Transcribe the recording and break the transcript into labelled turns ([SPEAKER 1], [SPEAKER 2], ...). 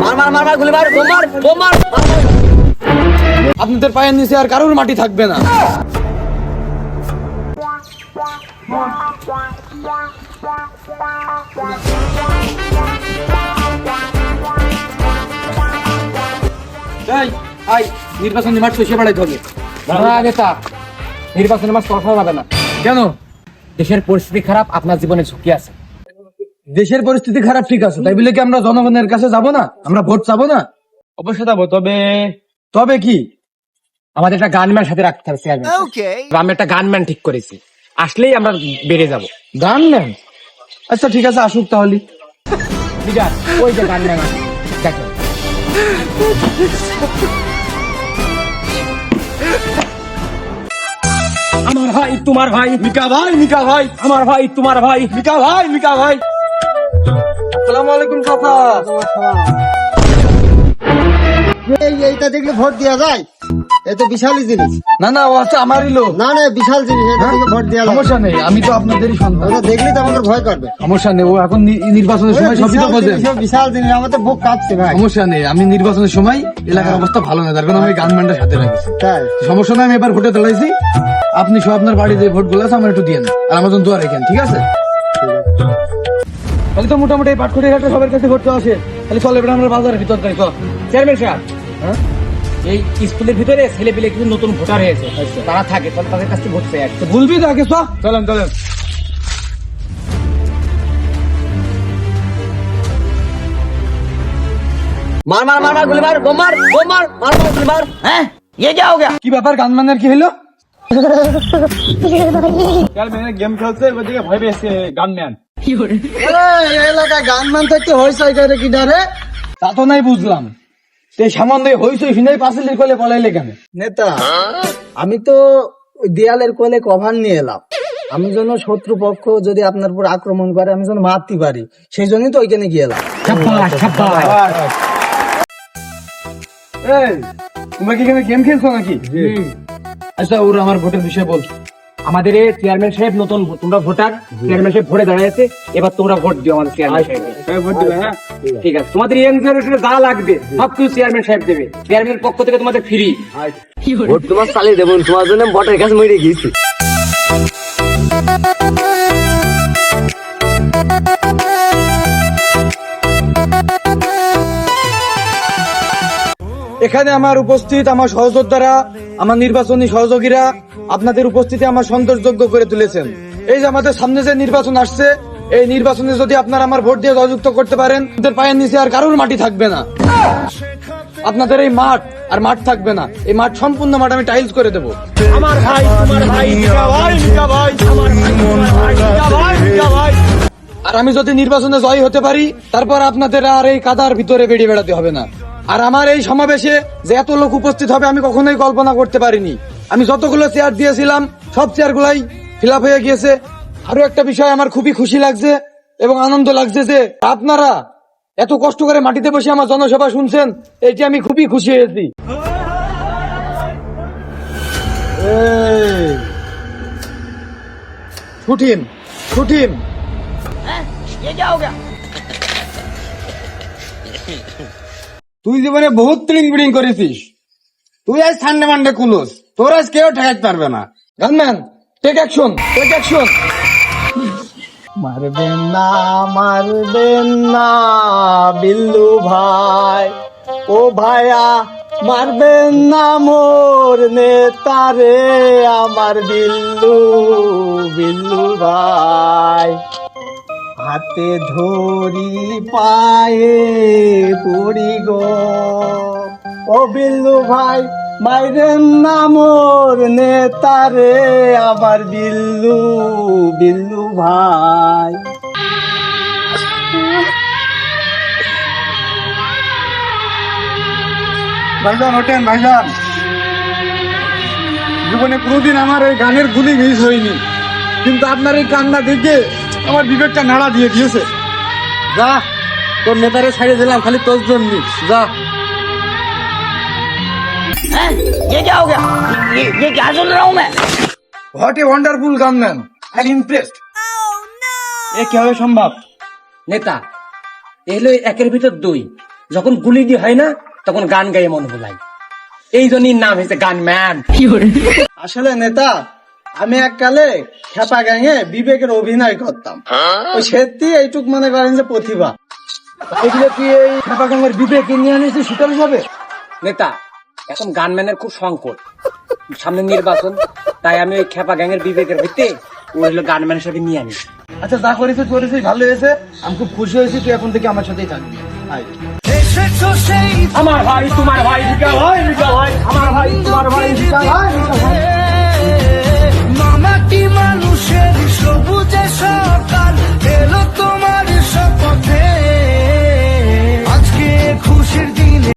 [SPEAKER 1] মার মার মার মার গুলি মার বোম মার বোম মার।
[SPEAKER 2] আপনাদের পায়ের নিচে আর কারোর মাটি থাকবে না। এই, আই, নির্বাচনী মাঠ সইষে বেড়াইতে হবে।
[SPEAKER 3] নেতা, নির্বাচনের মাস কথা হবে না।
[SPEAKER 2] কেন?
[SPEAKER 3] দেশের পরিস্থিতি খারাপ, আপনার জীবনে ঝুঁকি আছে।
[SPEAKER 2] দেশের পরিস্থিতি খারাপ, ঠিক আছে, তাই বলে কি আমরা জনগণের কাছে যাব না? আমরা ভোট চাবো না?
[SPEAKER 3] অবশ্যই যাবো, তবে
[SPEAKER 2] তবে কি?
[SPEAKER 3] আমাদের একটা গানম্যান সাথে রাখতে হবে চেয়ারম্যান। আমি একটা গানম্যান ঠিক করেছি, আসলেই আমরা বেড়ে যাব।
[SPEAKER 2] গানম্যান? আচ্ছা ঠিক আছে, আসুক তাহলে।
[SPEAKER 3] লিডার, ওই যে গানম্যান আছে, দেখেন। আমার ভাই তোমার ভাই,
[SPEAKER 2] মিকা ভাই, মিকা ভাই,
[SPEAKER 3] আমার ভাই তোমার ভাই।
[SPEAKER 2] মিকা ভাই, মিকা ভাই। আসসালামু আলাইকুম চাচা।
[SPEAKER 4] এইটা দেখলে ভোট দেওয়া যায়? এ তো বিশালই জিনিস।
[SPEAKER 2] না না, ও আছে আমারই লোক।
[SPEAKER 4] না না, বিশাল জিনিস, এটা থেকে ভোট দেওয়া যায়।
[SPEAKER 2] সমস্যা নেই, আমি তো আপনাদেরই সন্তান।
[SPEAKER 4] ওটা দেখলেই তো আমাদের ভয় করবে।
[SPEAKER 2] সমস্যা নেই, ও এখন নির্বাচনের সময় সবই তো বোঝেন।
[SPEAKER 4] বিশাল জিনিস, আমাদের বুক কাঁপছে ভাই।
[SPEAKER 2] সমস্যা নেই, আমি নির্বাচনের সময় এলাকার অবস্থা ভালো না, তার কারণে আমি গানম্যানটা সাথে রাখছি।
[SPEAKER 4] তাই
[SPEAKER 2] সমস্যা নেই, আমি এবার ভোটে দাঁড়াইছি। আপনি সব আপনার বাড়ি যে ভোট গুলো আছে আমার একটু দিয়েন, আর আমার জন্য দোয়া রেখেন, ঠিক আছে? তাহলে তো মোটামুটি এই পাটকুটি ঘাটে সবার কাছে ভোট আসে। তাহলে চল এবার আমরা বাজারের ভিতর যাই।
[SPEAKER 3] চেয়ারম্যান সাহেব, এই স্কুলের ভিতরে ছেলে পেলে কিছু নতুন ভোটার হয়েছে, তারা থাকে, তাহলে তাদের কাছে ভোট চাই।
[SPEAKER 2] বলবি তো আগে, চলেন চলেন।
[SPEAKER 1] मार मार मार मार गुली मार बम मार मार मार गुली मार। हैं ये क्या हो गया?
[SPEAKER 2] কি ব্যাপার, গানম্যানের কি হলো?
[SPEAKER 3] গেম খেলছে, ওদিকে ভয় পেয়েছে গানম্যান।
[SPEAKER 4] এলাকায় গানমান থাকতে হয়েছে কি ডারে?
[SPEAKER 2] তা তো নাই বুঝলাম, এই সামান্য হইছে ফিনাই পাঁচিলের কোলে পলাইলে কেন?
[SPEAKER 4] নেতা, আমি তো ওই দেয়ালের কোলে কভার নিয়ে এলাম। আমি যেন শত্রু পক্ষ যদি আপনার উপর আক্রমণ করে আমি যেন মারতে পারি, সেই জন্যই তো ওইখানে গিয়ে এলাম।
[SPEAKER 3] সাব্বাস সাব্বাস।
[SPEAKER 2] এই, তোমরা কি এখানে গেম খেলছো নাকি? আচ্ছা, ওর আমার ভোটের বিষয়ে বল।
[SPEAKER 3] আমাদের এই চেয়ারম্যান সাহেব নতুন, তোমরা ভোটার, চেয়ারম্যান সাহেব ভোটে দাঁড়াইছে, এবার তোমরা ভোট দিও আমাদের চেয়ারম্যান সাহেব। ভোট দিবে, হ্যাঁ ঠিক আছে। তোমাদের ইয়াং জেনারেশনে যা লাগবে সবকিছু চেয়ারম্যান সাহেব দেবে, চেয়ারম্যানের পক্ষ থেকে তোমাদের ফ্রি।
[SPEAKER 1] ভোট তোমার চালিয়ে দেবো, তোমার জন্য ভোটের কাছে মরে গেছি।
[SPEAKER 2] এখানে আমার উপস্থিত আমার সহযোদ্ধারা, আমার নির্বাচনী সহযোগীরা আপনাদের উপস্থিতি আমার সন্তোষযোগ্য করে তুলেছেন। এই যে আমাদের সামনে যে নির্বাচন আসছে, এই নির্বাচনে যদি আপনারা আমার ভোট দিয়ে জয়যুক্ত করতে পারেন, আপনাদের পায়ের নিচে আর কারোর মাটি থাকবে না। আপনাদের এই মাঠ আর মাঠ থাকবে না, এই মাঠ সম্পূর্ণ মাঠ আমি টাইলস করে দেবো।
[SPEAKER 3] আমার ভাই তোমার ভাই, মিকা ভাই মিকা ভাই, আমার ভাই তোমার ভাই, মিকা ভাই মিকা ভাই।
[SPEAKER 2] আর আমি যদি নির্বাচনে জয় হতে পারি, তারপর আপনাদের আর এই কাদার ভিতরে বেরিয়ে বেড়াতে হবে না। আর আমার এই সমাবেশে যে এত লোক উপস্থিত হবে আমি কখনোই কল্পনা করতে পারিনি। আমি যতগুলো চেয়ার দিয়েছিলাম সব চেয়ার গুলাই ফিল আপ হয়ে গিয়েছে। আরো একটা বিষয় আমার খুবই খুশি লাগছে এবং আনন্দ লাগছে যে আপনারা এত কষ্ট করে মাটিতে বসে আমার জনসভা শুনছেন, এটি আমি খুবই খুশি হয়েছি। ছুটিম ছুটিম।
[SPEAKER 1] ये क्या हो गया?
[SPEAKER 4] তুই জীবনে বহুত ট্রিং বিডিং করেছিস, তুই আজ সানডে মানডে কুলোস, তোর আজ কেউ ঠেকাতে পারবে না।
[SPEAKER 2] Gunman, take action, take action.
[SPEAKER 4] মারবেন না বিল্লু ভাই, ও ভাইয়া মারবেন না মোর নেতারে, আমার বিল্লু বিল্লু ভাই। হাতে ধরি পায়ে পড়ি গো, ও বিল্লু ভাই মাইরেন না মোর নেতারে, আমার বিল্লু বিল্লু ভাই। ভাইজান ওঠেন ভাইজান, জীবনে কোনোদিন আমার এই গানের গুলি মিস হয়নি, কিন্তু আপনার এই কান্না দেখে আমার বিবেকটা নাড়া দিয়ে দিয়েছে। যা, তোর নেতারে ছাড়িয়ে দিলাম খালি তোর জন্য, যা।
[SPEAKER 1] हैं ये क्या हो गया? ये क्या सुन रहा हूँ मैं?
[SPEAKER 2] What a wonderful gunman, I'm impressed.
[SPEAKER 3] এ কিভাবে সম্ভব? নেতা, এলো একের ভিতর দুই, যখন গুলি দিয়ে হয় না তখন গান গাইয়ে মন ভোলাই, এই জন্যই নাম হয়েছে গানম্যান।
[SPEAKER 4] আসলে নেতা, আমি এককালে খেপা গ্যাংয়ে বিবেকের অভিনয় করতাম। ওই সত্যি এইটুক মনে করেন যে প্রতিভা।
[SPEAKER 2] এগুলো কি এই খেপাগাঙ্গের বিবেকে নিয়ে আনিস শীতল যাবে?
[SPEAKER 3] নেতা, এখন গানম্যানের খুব সংকট, সামনে নির্বাচন, তাই আমি ওই খেপা গ্যাংয়ের বিবেকের ভিত্তি ও হলো গানম্যান হিসেবে নিয়ে আনি।
[SPEAKER 2] আচ্ছা, যা করেছিস করেছিস, ভালো হয়েছে, আমি খুব খুশি হয়েছি। তুই এখন থেকে আমার সাথেই থাকবি। আয়।
[SPEAKER 3] আমার ভাই তোমার ভাই, আমার ভাই তোমার ভাই।